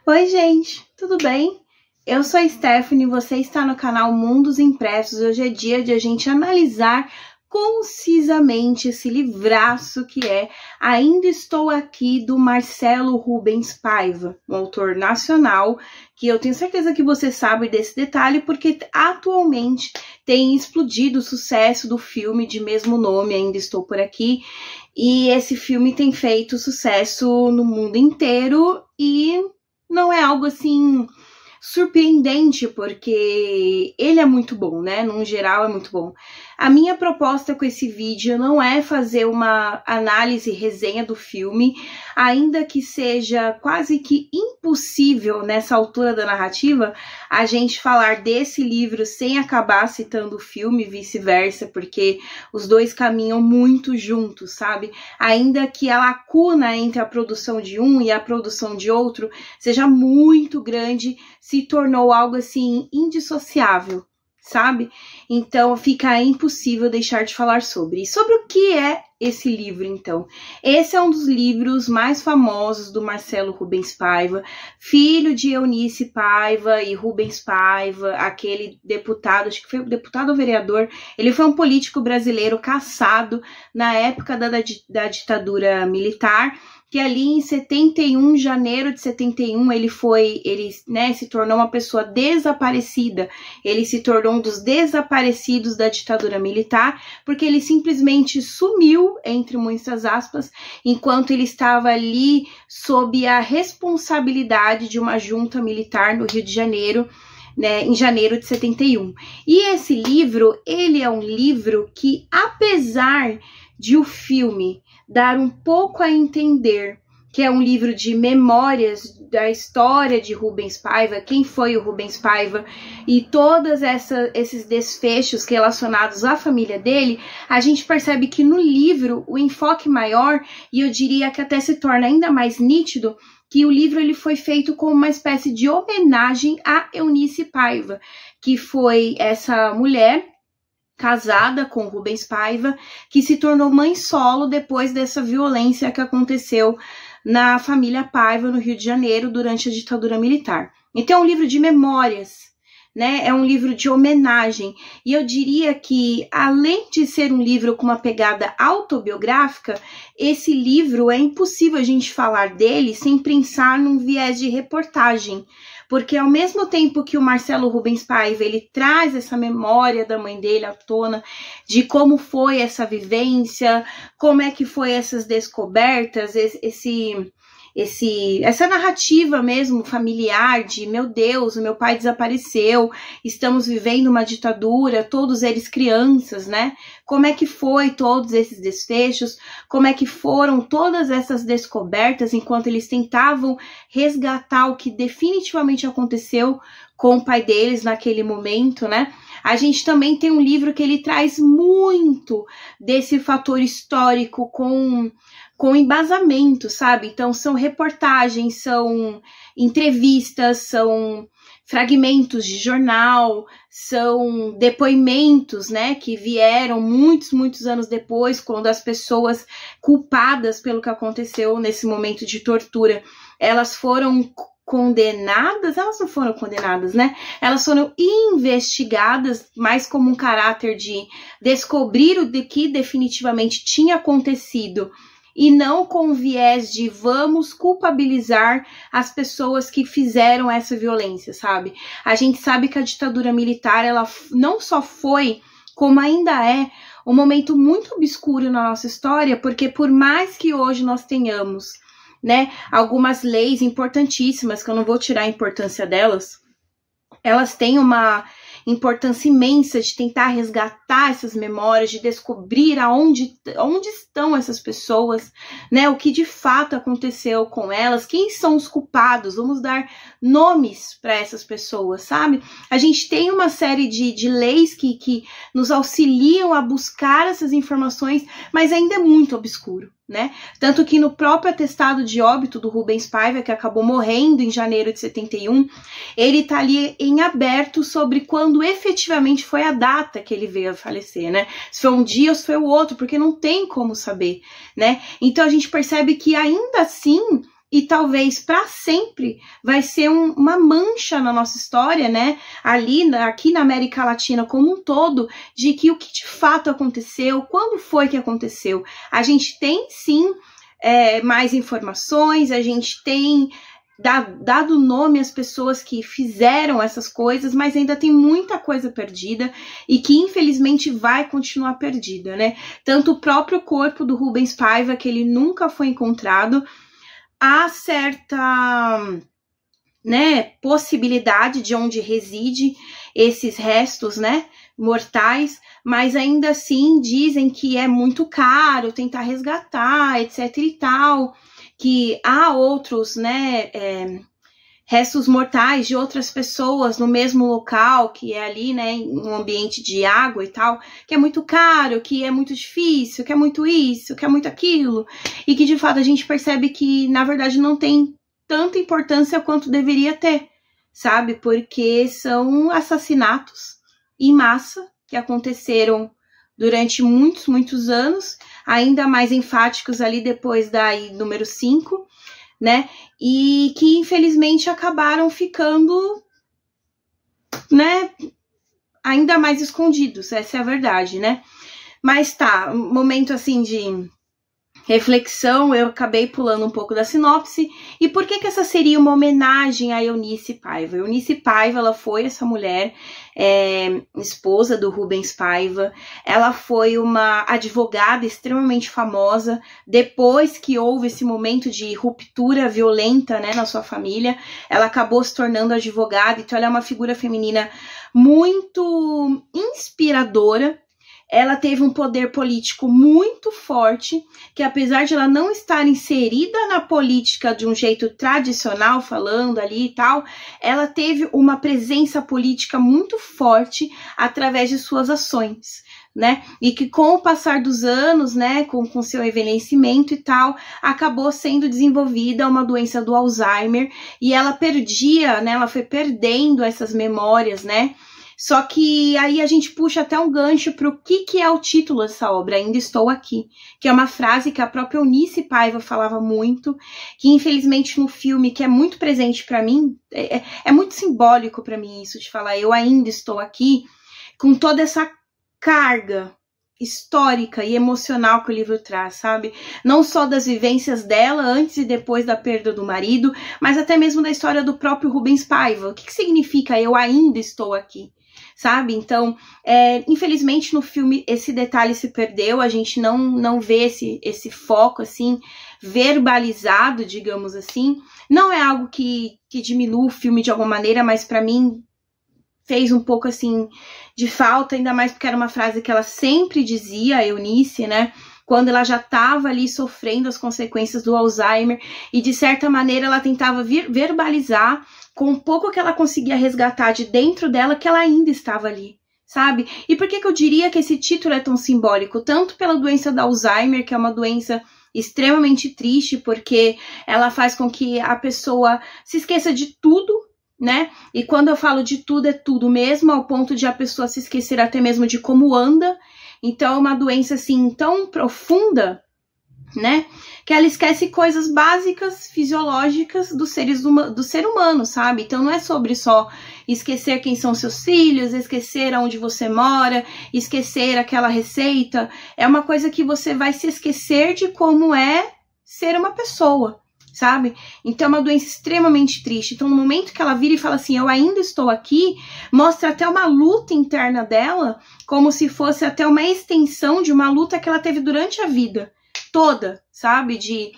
Oi, gente, tudo bem? Eu sou a Stephanie, você está no canal Mundos Impressos. Hoje é dia de a gente analisar concisamente esse livraço que é Ainda Estou Aqui, do Marcelo Rubens Paiva, um autor nacional, que eu tenho certeza que você sabe desse detalhe, porque atualmente tem explodido o sucesso do filme de mesmo nome, Ainda Estou Por Aqui, e esse filme tem feito sucesso no mundo inteiro e não é algo assim surpreendente, porque ele é muito bom, né? No geral é muito bom. A minha proposta com esse vídeo não é fazer uma análise, resenha do filme, ainda que seja quase que impossível nessa altura da narrativa a gente falar desse livro sem acabar citando o filme e vice-versa, porque os dois caminham muito juntos, sabe? Ainda que a lacuna entre a produção de um e a produção de outro seja muito grande, se tornou algo assim indissociável, sabe? Então fica impossível deixar de falar sobre. E sobre o que é esse livro, então? Esse é um dos livros mais famosos do Marcelo Rubens Paiva, filho de Eunice Paiva e Rubens Paiva, aquele deputado, acho que foi deputado ou vereador. Ele foi um político brasileiro caçado na época da ditadura militar, que ali em 71, janeiro de 71, ele se tornou uma pessoa desaparecida. Ele se tornou um dos desaparecidos da ditadura militar, porque ele simplesmente sumiu, entre muitas aspas, enquanto ele estava ali sob a responsabilidade de uma junta militar no Rio de Janeiro, né, em janeiro de 71. E esse livro, ele é um livro que, apesar de o filme dar um pouco a entender que é um livro de memórias da história de Rubens Paiva, quem foi o Rubens Paiva e todos esses desfechos relacionados à família dele, a gente percebe que no livro o enfoque maior, e eu diria que até se torna ainda mais nítido, que o livro ele foi feito como uma espécie de homenagem a Eunice Paiva, que foi essa mulher casada com Rubens Paiva, que se tornou mãe solo depois dessa violência que aconteceu na família Paiva no Rio de Janeiro durante a ditadura militar. Então é um livro de memórias, né? É um livro de homenagem. E eu diria que, além de ser um livro com uma pegada autobiográfica, esse livro é impossível a gente falar dele sem pensar num viés de reportagem. Porque ao mesmo tempo que o Marcelo Rubens Paiva, ele traz essa memória da mãe dele à tona, de como foi essa vivência, como é que foi essas descobertas, essa narrativa mesmo familiar de, meu Deus, o meu pai desapareceu, estamos vivendo uma ditadura, todos eles crianças, né? Como é que foi todos esses desfechos, como é que foram todas essas descobertas enquanto eles tentavam resgatar o que definitivamente aconteceu com o pai deles naquele momento, né? A gente também tem um livro que ele traz muito desse fator histórico com embasamento, sabe? Então são reportagens, são entrevistas, são fragmentos de jornal, são depoimentos, né, que vieram muitos anos depois, quando as pessoas culpadas pelo que aconteceu nesse momento de tortura, elas foram condenadas, elas não foram condenadas, né? Elas foram investigadas, mais como um caráter de descobrir o que definitivamente tinha acontecido, e não com viés de vamos culpabilizar as pessoas que fizeram essa violência, sabe? A gente sabe que a ditadura militar, ela não só foi, como ainda é, um momento muito obscuro na nossa história, porque por mais que hoje nós tenhamos, né, algumas leis importantíssimas, que eu não vou tirar a importância delas, elas têm uma importância imensa de tentar resgatar essas memórias, de descobrir onde estão essas pessoas, né? O que de fato aconteceu com elas, quem são os culpados, vamos dar nomes para essas pessoas, sabe? A gente tem uma série de leis que nos auxiliam a buscar essas informações, mas ainda é muito obscuro, né? Tanto que no próprio atestado de óbito do Rubens Paiva, que acabou morrendo em janeiro de 71, ele tá ali em aberto sobre quando efetivamente foi a data que ele veio a falecer, né? Se foi um dia ou se foi o outro, porque não tem como saber, né? Então a gente percebe que ainda assim e talvez para sempre vai ser uma mancha na nossa história, né? Aqui na América Latina como um todo, de que o que de fato aconteceu, quando foi que aconteceu. A gente tem sim mais informações, a gente tem dado nome às pessoas que fizeram essas coisas, mas ainda tem muita coisa perdida e que infelizmente vai continuar perdida, né? Tanto o próprio corpo do Rubens Paiva, que ele nunca foi encontrado, há certa, né, possibilidade de onde reside esses restos, né, mortais, mas ainda assim dizem que é muito caro tentar resgatar, etc e tal, que há outros, né, restos mortais de outras pessoas no mesmo local, que é ali, né, em um ambiente de água e tal, que é muito caro, que é muito difícil, que é muito isso, que é muito aquilo, e que de fato a gente percebe que na verdade não tem tanta importância quanto deveria ter, sabe? Porque são assassinatos em massa que aconteceram durante muitos anos, ainda mais enfáticos ali depois da número 5, né? E que infelizmente acabaram ficando, né, ainda mais escondidos, essa é a verdade, né? Mas tá, um momento assim de reflexão, eu acabei pulando um pouco da sinopse. E por que essa seria uma homenagem a Eunice Paiva? Eunice Paiva, ela foi essa mulher, esposa do Rubens Paiva. Ela foi uma advogada extremamente famosa. Depois que houve esse momento de ruptura violenta, né, na sua família, ela acabou se tornando advogada. Então ela é uma figura feminina muito inspiradora. Ela teve um poder político muito forte, que apesar de ela não estar inserida na política de um jeito tradicional, falando ali e tal, ela teve uma presença política muito forte através de suas ações, né? E que com o passar dos anos, né, com seu envelhecimento e tal, acabou sendo desenvolvida uma doença do Alzheimer, e ela perdia, né, ela foi perdendo essas memórias, né? Só que aí a gente puxa até um gancho para o que é o título dessa obra, Ainda Estou Aqui, que é uma frase que a própria Eunice Paiva falava muito, que infelizmente no filme, que é muito presente para mim, é muito simbólico para mim isso de falar eu ainda estou aqui, com toda essa carga histórica e emocional que o livro traz, sabe? Não só das vivências dela antes e depois da perda do marido, mas até mesmo da história do próprio Rubens Paiva. O que significa eu ainda estou aqui? Sabe? Então, infelizmente no filme esse detalhe se perdeu, a gente não vê esse foco assim, verbalizado, digamos assim. Não é algo que diminua o filme de alguma maneira, mas para mim fez um pouco assim de falta, ainda mais porque era uma frase que ela sempre dizia, a Eunice, né? Quando ela já estava ali sofrendo as consequências do Alzheimer, e de certa maneira ela tentava verbalizar com um pouco que ela conseguia resgatar de dentro dela, que ela ainda estava ali, sabe? E por que eu diria que esse título é tão simbólico? Tanto pela doença do Alzheimer, que é uma doença extremamente triste, porque ela faz com que a pessoa se esqueça de tudo, né? E quando eu falo de tudo, é tudo mesmo, ao ponto de a pessoa se esquecer até mesmo de como anda. Então é uma doença assim tão profunda, né, que ela esquece coisas básicas, fisiológicas do ser humano, sabe? Então não é sobre só esquecer quem são seus filhos, esquecer onde você mora, esquecer aquela receita. É uma coisa que você vai se esquecer de como é ser uma pessoa, sabe? Então é uma doença extremamente triste. Então no momento que ela vira e fala assim, eu ainda estou aqui, mostra até uma luta interna dela, como se fosse até uma extensão de uma luta que ela teve durante a vida toda, sabe? De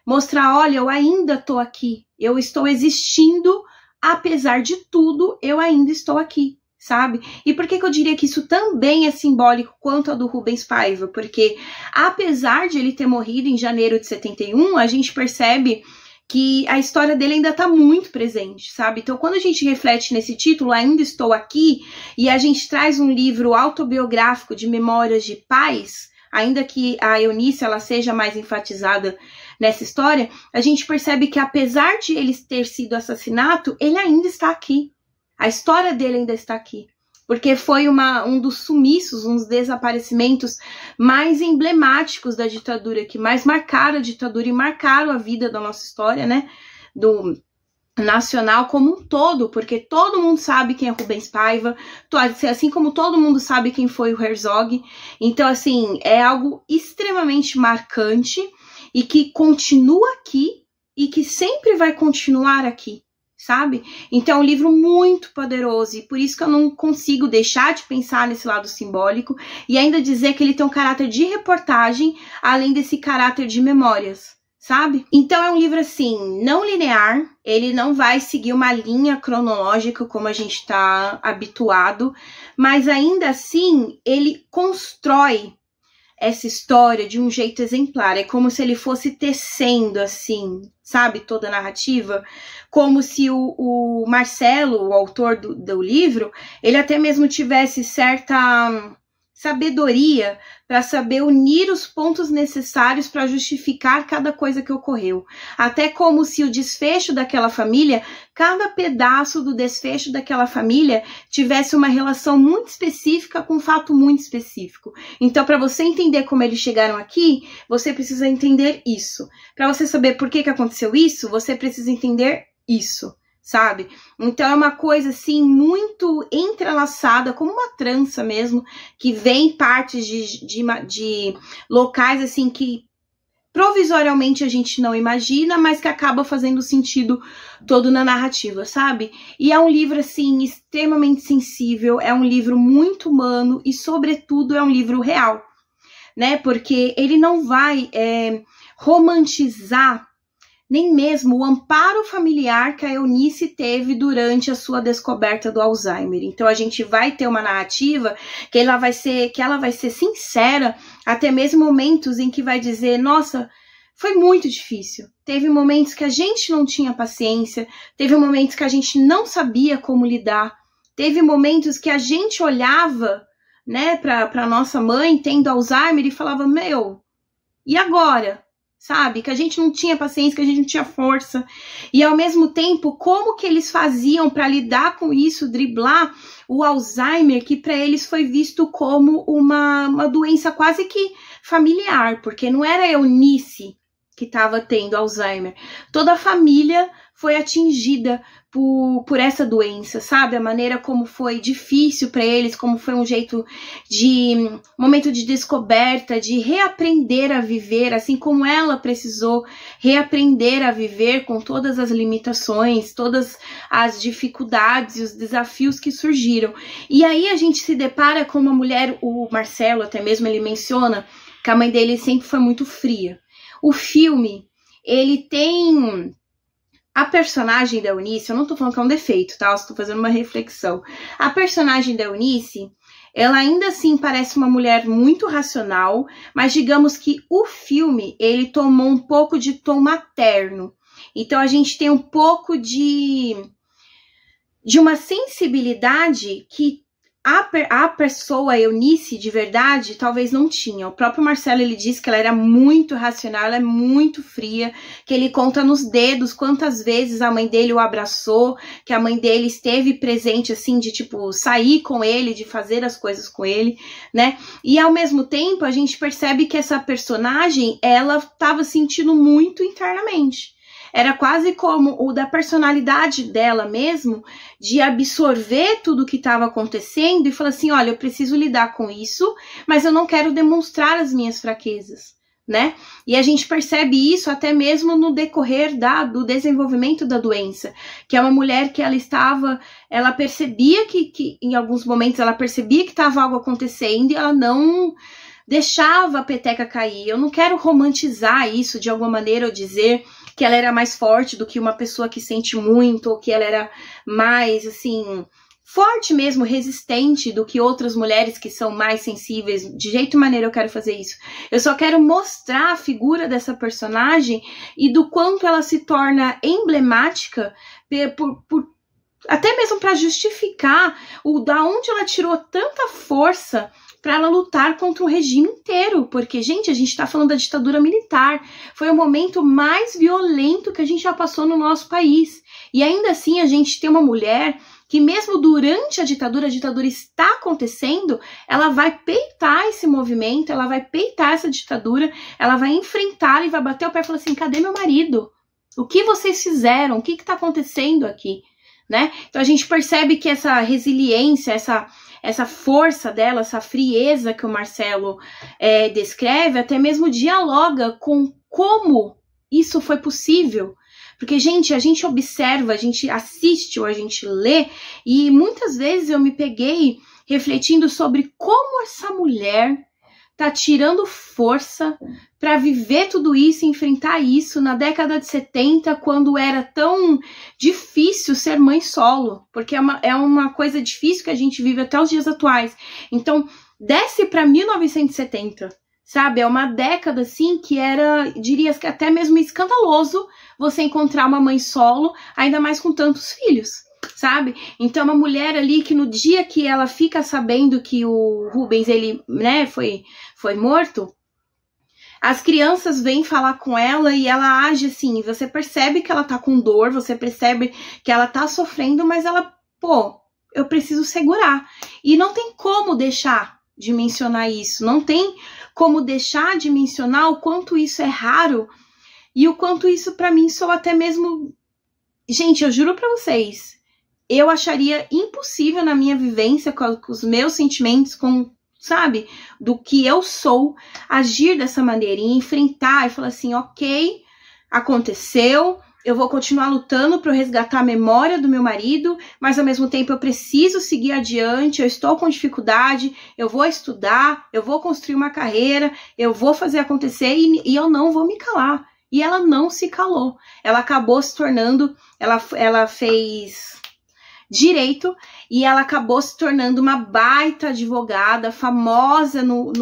mostrar, olha, eu ainda estou aqui, eu estou existindo, apesar de tudo, eu ainda estou aqui, sabe? E por que eu diria que isso também é simbólico quanto a do Rubens Paiva? Porque apesar de ele ter morrido em janeiro de 71, a gente percebe que a história dele ainda está muito presente, sabe? Então quando a gente reflete nesse título, Ainda Estou Aqui, e a gente traz um livro autobiográfico de memórias de pais, ainda que a Eunice ela seja mais enfatizada nessa história, a gente percebe que apesar de ele ter sido assassinato, ele ainda está aqui. A história dele ainda está aqui. porque foi um dos sumiços, uns desaparecimentos mais emblemáticos da ditadura, que mais marcaram a ditadura e marcaram a vida da nossa história, né, do nacional como um todo, porque todo mundo sabe quem é Rubens Paiva, assim como todo mundo sabe quem foi o Herzog. Então, assim, é algo extremamente marcante e que continua aqui e que sempre vai continuar aqui, sabe? Então é um livro muito poderoso e por isso que eu não consigo deixar de pensar nesse lado simbólico e ainda dizer que ele tem um caráter de reportagem, além desse caráter de memórias, sabe? Então é um livro, assim, não linear, ele não vai seguir uma linha cronológica como a gente está habituado, mas ainda assim ele constrói essa história de um jeito exemplar. É como se ele fosse tecendo, assim, sabe, toda a narrativa, como se o Marcelo, o autor do livro, ele até mesmo tivesse certa sabedoria para saber unir os pontos necessários para justificar cada coisa que ocorreu. Até como se o desfecho daquela família, cada pedaço do desfecho daquela família tivesse uma relação muito específica com um fato muito específico. Então, para você entender como eles chegaram aqui, você precisa entender isso. Para você saber por que aconteceu isso, você precisa entender isso, sabe? Então é uma coisa assim muito entrelaçada, como uma trança mesmo, que vem partes de locais assim que provisoriamente a gente não imagina, mas que acaba fazendo sentido todo na narrativa, sabe? E é um livro assim extremamente sensível, é um livro muito humano e sobretudo é um livro real, né? Porque ele não vai romantizar nem mesmo o amparo familiar que a Eunice teve durante a sua descoberta do Alzheimer. Então a gente vai ter uma narrativa que ela vai ser sincera, até mesmo momentos em que vai dizer, nossa, foi muito difícil. Teve momentos que a gente não tinha paciência, teve momentos que a gente não sabia como lidar, teve momentos que a gente olhava, né, para nossa mãe tendo Alzheimer e falava, meu, e agora? Sabe? Que a gente não tinha paciência, que a gente não tinha força. E ao mesmo tempo, como que eles faziam para lidar com isso, driblar o Alzheimer, que para eles foi visto como uma doença quase que familiar, porque não era a Eunice que estava tendo Alzheimer. Toda a família foi atingida por essa doença, sabe? A maneira como foi difícil para eles, como foi um momento de descoberta, de reaprender a viver, assim como ela precisou reaprender a viver com todas as limitações, todas as dificuldades e os desafios que surgiram. E aí a gente se depara com uma mulher, o Marcelo até mesmo ele menciona que a mãe dele sempre foi muito fria. O filme, ele tem a personagem da Eunice, eu não tô falando que é um defeito, tá? Eu estou fazendo uma reflexão. A personagem da Eunice, ela ainda assim parece uma mulher muito racional, mas digamos que o filme, ele tomou um pouco de tom materno. Então a gente tem um pouco de uma sensibilidade que a pessoa Eunice de verdade talvez não tinha. O próprio Marcelo, ele disse que ela era muito racional, ela é muito fria, que ele conta nos dedos quantas vezes a mãe dele o abraçou, que a mãe dele esteve presente assim, de tipo sair com ele, de fazer as coisas com ele, né? E ao mesmo tempo a gente percebe que essa personagem, ela estava sentindo muito internamente. Era quase como o da personalidade dela mesmo, de absorver tudo o que estava acontecendo e falar assim, olha, eu preciso lidar com isso, mas eu não quero demonstrar as minhas fraquezas, né? E a gente percebe isso até mesmo no decorrer do desenvolvimento da doença, que é uma mulher que ela percebia que em alguns momentos ela percebia que estava algo acontecendo e ela não deixava a peteca cair. Eu não quero romantizar isso de alguma maneira ou dizer que ela era mais forte do que uma pessoa que sente muito, ou que ela era mais, assim, forte mesmo, resistente do que outras mulheres que são mais sensíveis. De jeito e maneira eu quero fazer isso. Eu só quero mostrar a figura dessa personagem e do quanto ela se torna emblemática até mesmo para justificar da onde ela tirou tanta força para ela lutar contra o regime inteiro, porque, gente, a gente está falando da ditadura militar, foi o momento mais violento que a gente já passou no nosso país, E ainda assim a gente tem uma mulher que mesmo durante a ditadura está acontecendo, ela vai peitar esse movimento, ela vai peitar essa ditadura, ela vai enfrentá-la e vai bater o pé e falar assim, cadê meu marido? O que vocês fizeram? O que está acontecendo aqui? Né? Então a gente percebe que essa resiliência, essa força dela, essa frieza que o Marcelo descreve, até mesmo dialoga com como isso foi possível. Porque, gente, a gente observa, a gente assiste ou a gente lê, e muitas vezes eu me peguei refletindo sobre como essa mulher tá tirando força para viver tudo isso, enfrentar isso na década de 70, quando era tão difícil ser mãe solo, porque é uma coisa difícil que a gente vive até os dias atuais. Então, desce para 1970, sabe? É uma década, assim, que era, diria que até mesmo escandaloso você encontrar uma mãe solo, ainda mais com tantos filhos, sabe? Então, uma mulher ali que no dia que ela fica sabendo que o Rubens, ele, né, foi morto, as crianças vêm falar com ela e ela age assim, você percebe que ela tá com dor, você percebe que ela tá sofrendo, mas ela, pô, eu preciso segurar. E não tem como deixar de mencionar isso, não tem como deixar de mencionar o quanto isso é raro e o quanto isso pra mim soa até mesmo... Gente, eu juro pra vocês, eu acharia impossível na minha vivência, com os meus sentimentos, com, sabe, do que eu sou, agir dessa maneira e enfrentar e falar assim, ok, aconteceu, eu vou continuar lutando para resgatar a memória do meu marido, mas ao mesmo tempo eu preciso seguir adiante, eu estou com dificuldade, eu vou estudar, eu vou construir uma carreira, eu vou fazer acontecer e eu não vou me calar. E ela não se calou, ela acabou se tornando, ela fez direito e ela acabou se tornando uma baita advogada, famosa no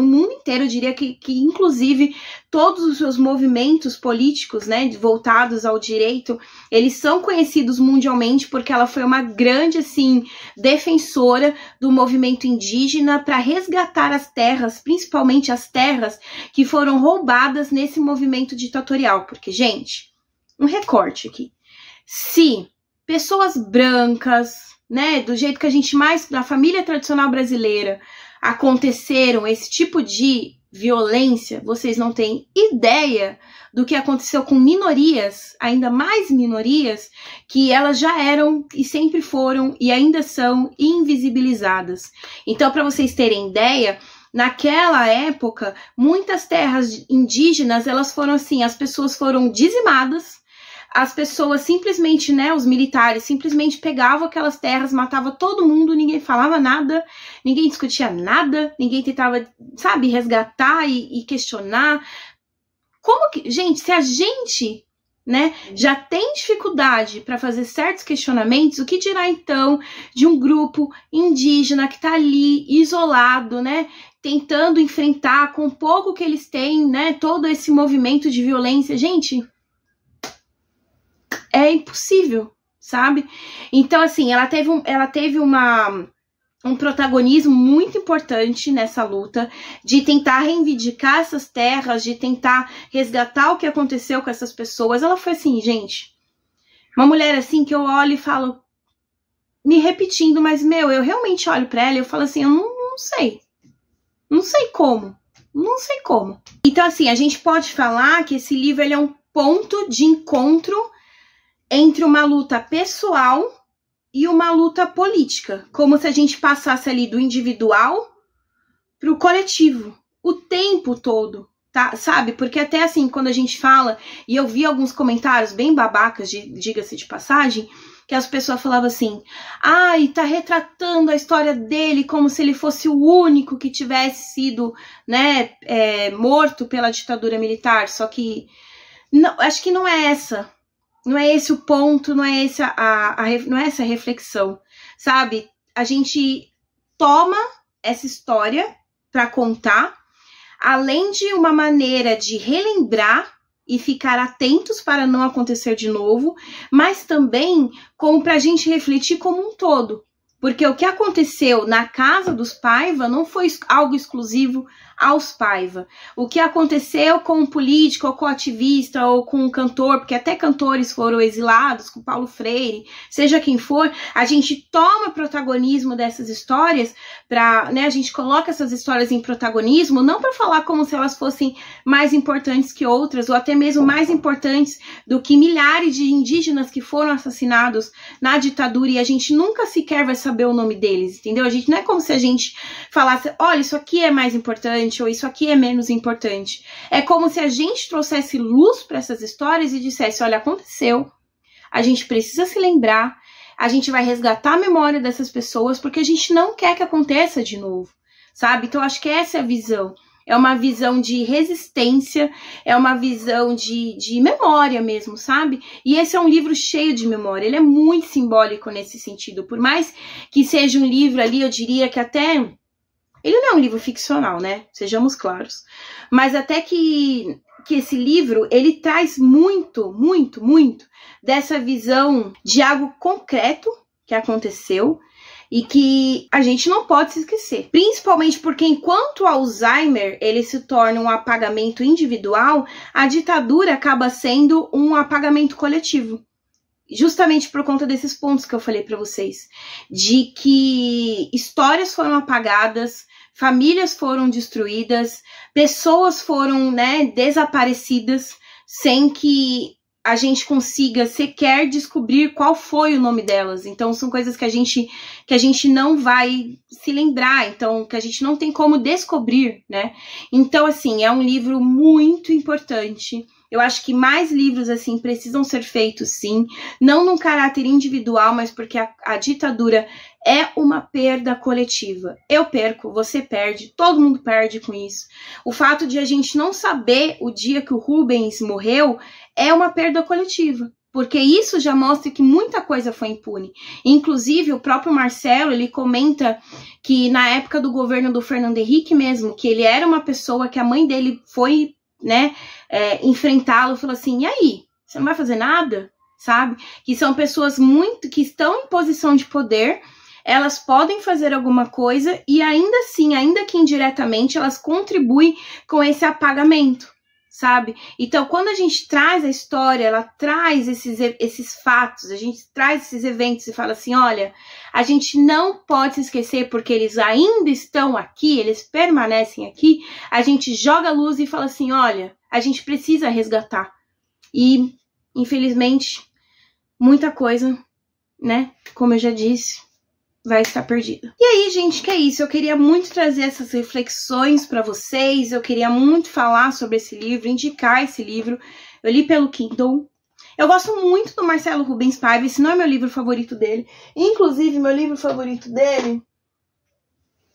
mundo inteiro. Eu diria que inclusive todos os seus movimentos políticos, né, voltados ao direito, eles são conhecidos mundialmente porque ela foi uma grande, assim, defensora do movimento indígena para resgatar as terras, principalmente as terras que foram roubadas nesse movimento ditatorial. Porque, gente, um recorte aqui. Se pessoas brancas, né, do jeito que a gente mais, da família tradicional brasileira, aconteceram esse tipo de violência, vocês não têm ideia do que aconteceu com minorias, ainda mais minorias, que elas já eram e sempre foram e ainda são invisibilizadas. Então, para vocês terem ideia, naquela época, muitas terras indígenas, elas foram assim, as pessoas foram dizimadas, as pessoas simplesmente, né, os militares simplesmente pegavam aquelas terras, matavam todo mundo, ninguém falava nada, ninguém discutia nada, ninguém tentava, sabe, resgatar e questionar. Como que, gente, se a gente, né, já tem dificuldade para fazer certos questionamentos, o que dirá então de um grupo indígena que tá ali isolado, né, tentando enfrentar com o pouco que eles têm, né, todo esse movimento de violência? Gente, é impossível, sabe? Então, assim, ela teve um protagonismo muito importante nessa luta de tentar reivindicar essas terras, de tentar resgatar o que aconteceu com essas pessoas. Ela foi assim, gente, uma mulher assim que eu olho e falo, me repetindo, mas, meu, eu realmente olho pra ela e eu falo assim, eu não sei. Não sei como. Não sei como. Então, assim, a gente pode falar que esse livro ele é um ponto de encontro entre uma luta pessoal e uma luta política, como se a gente passasse ali do individual para o coletivo, o tempo todo, tá? Sabe? Porque até assim, quando a gente fala, e eu vi alguns comentários bem babacas, diga-se de passagem, que as pessoas falavam assim, ai, tá retratando a história dele como se ele fosse o único que tivesse sido, né, morto pela ditadura militar, só que não, acho que não é essa. Não é esse o ponto, não é essa a reflexão, sabe? A gente toma essa história para contar, além de uma maneira de relembrar e ficar atentos para não acontecer de novo, mas também como para a gente refletir como um todo. Porque o que aconteceu na casa dos Paiva não foi algo exclusivo aos Paiva. O que aconteceu com o político, ou com o ativista, ou com o cantor, porque até cantores foram exilados, com Paulo Freire, seja quem for, a gente toma protagonismo dessas histórias, né, a gente coloca essas histórias em protagonismo, não para falar como se elas fossem mais importantes que outras, ou até mesmo mais importantes do que milhares de indígenas que foram assassinados na ditadura, e a gente nunca sequer vai saber o nome deles, entendeu? A gente não é como se a gente falasse, olha, isso aqui é mais importante, ou isso aqui é menos importante. É como se a gente trouxesse luz para essas histórias e dissesse, olha, aconteceu, a gente precisa se lembrar, a gente vai resgatar a memória dessas pessoas, porque a gente não quer que aconteça de novo, sabe? Então, acho que essa é a visão. É uma visão de resistência, é uma visão de memória mesmo, sabe? E esse é um livro cheio de memória, ele é muito simbólico nesse sentido. Por mais que seja um livro ali, eu diria que até... Ele não é um livro ficcional, né? Sejamos claros. Mas até que esse livro, ele traz muito, muito, muito dessa visão de algo concreto que aconteceu e que a gente não pode se esquecer. Principalmente porque enquanto o Alzheimer, ele se torna um apagamento individual, a ditadura acaba sendo um apagamento coletivo. Justamente por conta desses pontos que eu falei para vocês, de que histórias foram apagadas, famílias foram destruídas, pessoas foram, né, desaparecidas, sem que a gente consiga sequer descobrir qual foi o nome delas. Então são coisas que a gente não vai se lembrar, então que a gente não tem como descobrir, né? Então assim, é um livro muito importante. Eu acho que mais livros assim precisam ser feitos, sim, não num caráter individual, mas porque a ditadura é uma perda coletiva. Eu perco, você perde, todo mundo perde com isso. O fato de a gente não saber o dia que o Rubens morreu é uma perda coletiva, porque isso já mostra que muita coisa foi impune. Inclusive, o próprio Marcelo, ele comenta que na época do governo do Fernando Henrique mesmo, que ele era uma pessoa que a mãe dele foi, né, enfrentá-lo, falou assim, e aí, você não vai fazer nada? Sabe? Que são pessoas que estão em posição de poder, elas podem fazer alguma coisa e ainda assim, ainda que indiretamente, elas contribuem com esse apagamento, sabe? Então, quando a gente traz a história, ela traz esses fatos, a gente traz esses eventos e fala assim, olha, a gente não pode se esquecer porque eles ainda estão aqui, eles permanecem aqui, a gente joga a luz e fala assim, olha, a gente precisa resgatar. E, infelizmente, muita coisa, né, como eu já disse, vai estar perdida. E aí, gente, que é isso? Eu queria muito trazer essas reflexões para vocês, eu queria muito falar sobre esse livro, indicar esse livro. Eu li pelo Kindle. Eu gosto muito do Marcelo Rubens Paiva, esse não é meu livro favorito dele. Inclusive, meu livro favorito dele,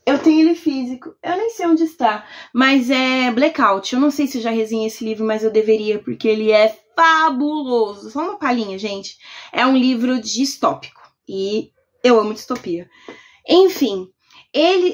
eu tenho ele físico. Eu nem sei onde está, mas é Blackout. Eu não sei se eu já resenhei esse livro, mas eu deveria, porque ele é fabuloso. Só uma palhinha, gente. É um livro distópico e eu amo distopia. Enfim,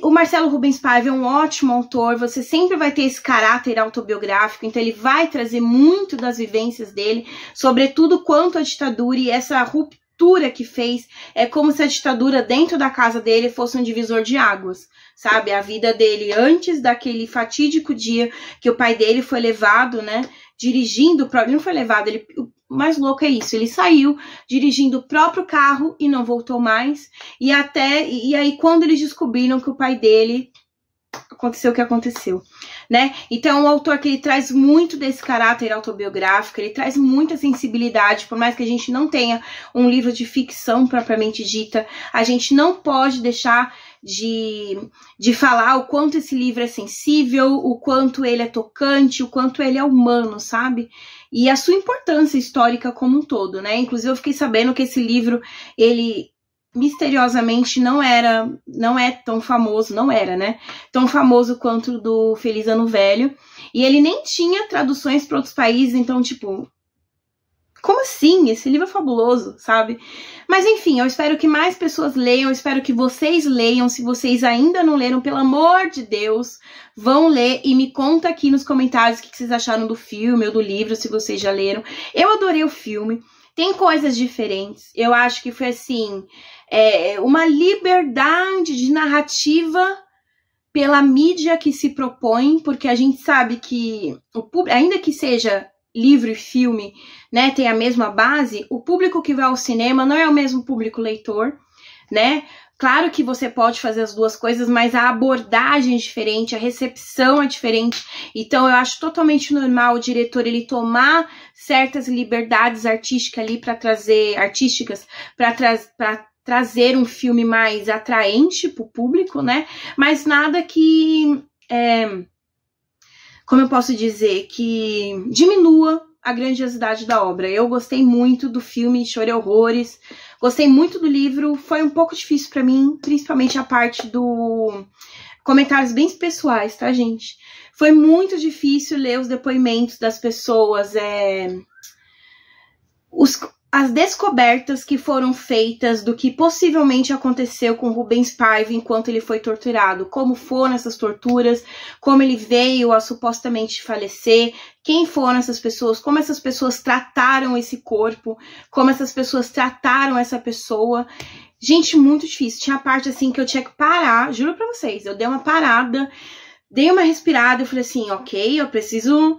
o Marcelo Rubens Paiva é um ótimo autor, você sempre vai ter esse caráter autobiográfico, então ele vai trazer muito das vivências dele, sobretudo quanto à ditadura e essa ruptura que fez. É como se a ditadura dentro da casa dele fosse um divisor de águas, sabe? A vida dele antes daquele fatídico dia que o pai dele foi levado, né? Dirigindo, ele não foi levado, o mais louco é isso, ele saiu dirigindo o próprio carro e não voltou mais, e aí quando eles descobriram que o pai dele, aconteceu o que aconteceu, né? Então, o autor que ele traz muito desse caráter autobiográfico, ele traz muita sensibilidade, por mais que a gente não tenha um livro de ficção propriamente dita, a gente não pode deixar de falar o quanto esse livro é sensível, o quanto ele é tocante, o quanto ele é humano, sabe? E a sua importância histórica como um todo, né? Inclusive eu fiquei sabendo que esse livro, ele misteriosamente não é tão famoso, não era, né? Tão famoso quanto o do Feliz Ano Velho. E ele nem tinha traduções para outros países, então, tipo, como assim? Esse livro é fabuloso, sabe? Mas enfim, eu espero que mais pessoas leiam, eu espero que vocês leiam. Se vocês ainda não leram, pelo amor de Deus, vão ler e me conta aqui nos comentários o que vocês acharam do filme ou do livro, se vocês já leram. Eu adorei o filme, tem coisas diferentes. Eu acho que foi assim, uma liberdade de narrativa pela mídia que se propõe, porque a gente sabe que, ainda que seja livro e filme, né, tem a mesma base, o público que vai ao cinema não é o mesmo público leitor, né? Claro que você pode fazer as duas coisas, mas a abordagem é diferente, a recepção é diferente. Então eu acho totalmente normal o diretor ele tomar certas liberdades artísticas ali para trazer um filme mais atraente para o público, né? Mas nada que como eu posso dizer, que diminua a grandiosidade da obra. Eu gostei muito do filme, chorei horrores, gostei muito do livro, foi um pouco difícil pra mim, principalmente a parte do comentários bem pessoais, tá, gente? Foi muito difícil ler os depoimentos das pessoas, as descobertas que foram feitas do que possivelmente aconteceu com Rubens Paiva enquanto ele foi torturado, como foram essas torturas, como ele veio a supostamente falecer, quem foram essas pessoas, como essas pessoas trataram esse corpo, como essas pessoas trataram essa pessoa. Gente, muito difícil. Tinha parte assim que eu tinha que parar, juro pra vocês, eu dei uma parada, dei uma respirada, eu falei assim, ok, eu preciso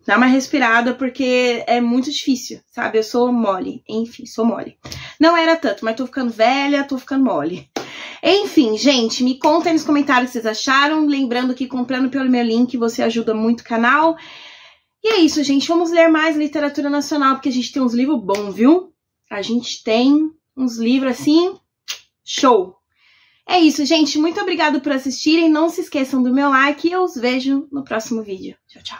dar uma respirada, porque é muito difícil, sabe? Eu sou mole, enfim, sou mole. Não era tanto, mas tô ficando velha, tô ficando mole. Enfim, gente, me contem nos comentários o que vocês acharam. Lembrando que comprando pelo meu link você ajuda muito o canal. E é isso, gente. Vamos ler mais literatura nacional, porque a gente tem uns livros bons, viu? A gente tem uns livros assim, show! É isso, gente. Muito obrigada por assistirem. Não se esqueçam do meu like e eu os vejo no próximo vídeo. Tchau, tchau.